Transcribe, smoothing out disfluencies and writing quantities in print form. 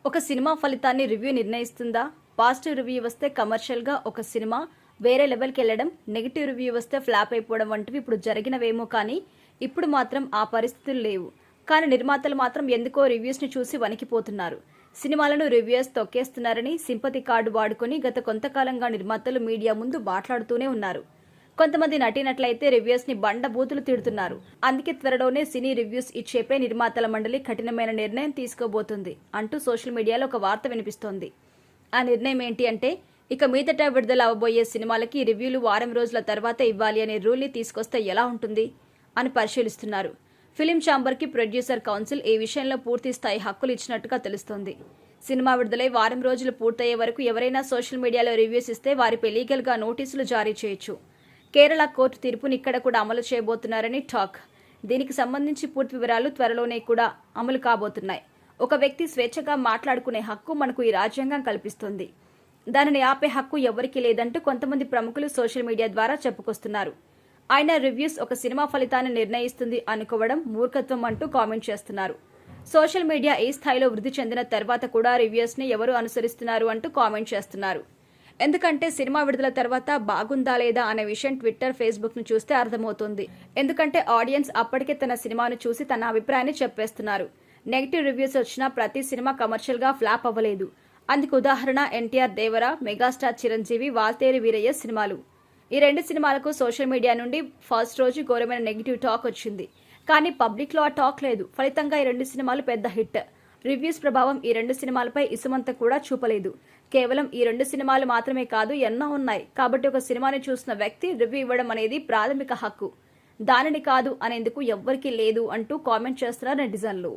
ఒక సినిమా ఫలితాన్ని review నిర్ణయిస్తుందా? Positive review వస్తే కమర్షియల్గా ఒక సినిమా వేరే లెవెల్కి వెళ్ళడం, నెగిటివ్ రివ్యూ వస్తే ఫ్లాప్ అయిపోవడం వంటివి ఇప్పుడు జరిగినవేమో, కానీ ఇప్పుడు మాత్రం ఆ పరిస్థితులు లేవు. కానీ నిర్మాతలు మాత్రం ఎందుకో రివ్యూస్ని చూసి వణికిపోతున్నారు. సినిమాలను రివ్యూయర్స్ తొక్కేస్తున్నారని సింపతి కార్డు వాడుకొని గత కొంతకాలంగా నిర్మాతలు మీడియా ముందు మాట్లాడుతూనే ఉన్నారు. కొంతమంది నటీనట్లయితే రివ్యూస్ని బండబూతులు తిడుతున్నారు. అందుకే త్వరలోనే సినీ రివ్యూస్ ఇచ్చేపై నిర్మాతల మండలి కఠినమైన నిర్ణయం తీసుకోబోతుంది అంటూ సోషల్ మీడియాలో ఒక వార్త వినిపిస్తోంది. ఆ నిర్ణయం ఏంటి అంటే, ఇక మీదట విడుదల అవబోయే సినిమాలకి రివ్యూలు వారం రోజుల తర్వాత ఇవ్వాలి అనే రూల్ని తీసుకొస్తే ఎలా ఉంటుంది అని పరిశీలిస్తున్నారు. ఫిలిం ఛాంబర్కి ప్రొడ్యూసర్ కౌన్సిల్ ఈ విషయంలో పూర్తి స్థాయి హక్కులు ఇచ్చినట్టుగా తెలుస్తోంది. సినిమా విడుదలై వారం రోజులు పూర్తయ్యే వరకు ఎవరైనా సోషల్ మీడియాలో రివ్యూస్ ఇస్తే వారిపై లీగల్గా నోటీసులు జారీ చేయొచ్చు. కేరళ కోర్టు తీర్పుని ఇక్కడ కూడా అమలు చేయబోతున్నారని టాక్. దీనికి సంబంధించి పూర్తి వివరాలు త్వరలోనే కూడా అమలు కాబోతున్నాయి. ఒక వ్యక్తి స్వేచ్ఛగా మాట్లాడుకునే హక్కు మనకు ఈ రాజ్యాంగం కల్పిస్తుంది. దానిని ఆపే హక్కు ఎవరికీ లేదంటూ కొంతమంది ప్రముఖులు సోషల్ మీడియా ద్వారా చెప్పుకొస్తున్నారు. అయినా రివ్యూస్ ఒక సినిమా ఫలితాన్ని నిర్ణయిస్తుంది అనుకోవడం మూర్ఖత్వం అంటూ కామెంట్ చేస్తున్నారు. సోషల్ మీడియా ఈ స్థాయిలో వృద్ధి చెందిన తర్వాత కూడా రివ్యూస్ని ఎవరు అనుసరిస్తున్నారు అంటూ కామెంట్ చేస్తున్నారు. ఎందుకంటే సినిమా విడుదల తర్వాత బాగుందా లేదా అనే విషయం ట్విట్టర్, ఫేస్బుక్ను చూస్తే అర్థమవుతుంది. ఎందుకంటే ఆడియన్స్ అప్పటికే తన సినిమాను చూసి తన అభిప్రాయాన్ని చెప్పేస్తున్నారు. నెగిటివ్ రివ్యూస్ వచ్చినా ప్రతి సినిమా కమర్షియల్గా ఫ్లాప్ అవ్వలేదు. అందుకు ఉదాహరణ ఎన్టీఆర్ దేవర, మెగాస్టార్ చిరంజీవి, వాల్తేరు వీరయ్య సినిమాలు. ఈ రెండు సినిమాలకు సోషల్ మీడియా నుండి ఫస్ట్ రోజు ఘోరమైన నెగిటివ్ టాక్ వచ్చింది. కానీ పబ్లిక్లో ఆ టాక్ లేదు. ఫలితంగా ఈ రెండు సినిమాలు పెద్ద హిట్. రివ్యూస్ ప్రభావం ఈ రెండు సినిమాలపై ఇసుమంత కూడా చూపలేదు. కేవలం ఈ రెండు సినిమాలు మాత్రమే కాదు, ఎన్నో ఉన్నాయి. కాబట్టి ఒక సినిమాని చూసిన వ్యక్తి రివ్యూ ఇవ్వడం అనేది ప్రాథమిక హక్కు. దానిని కాదు అనేందుకు ఎవ్వరికీ లేదు అంటూ కామెంట్ చేస్తున్నారు నెటిజన్లు.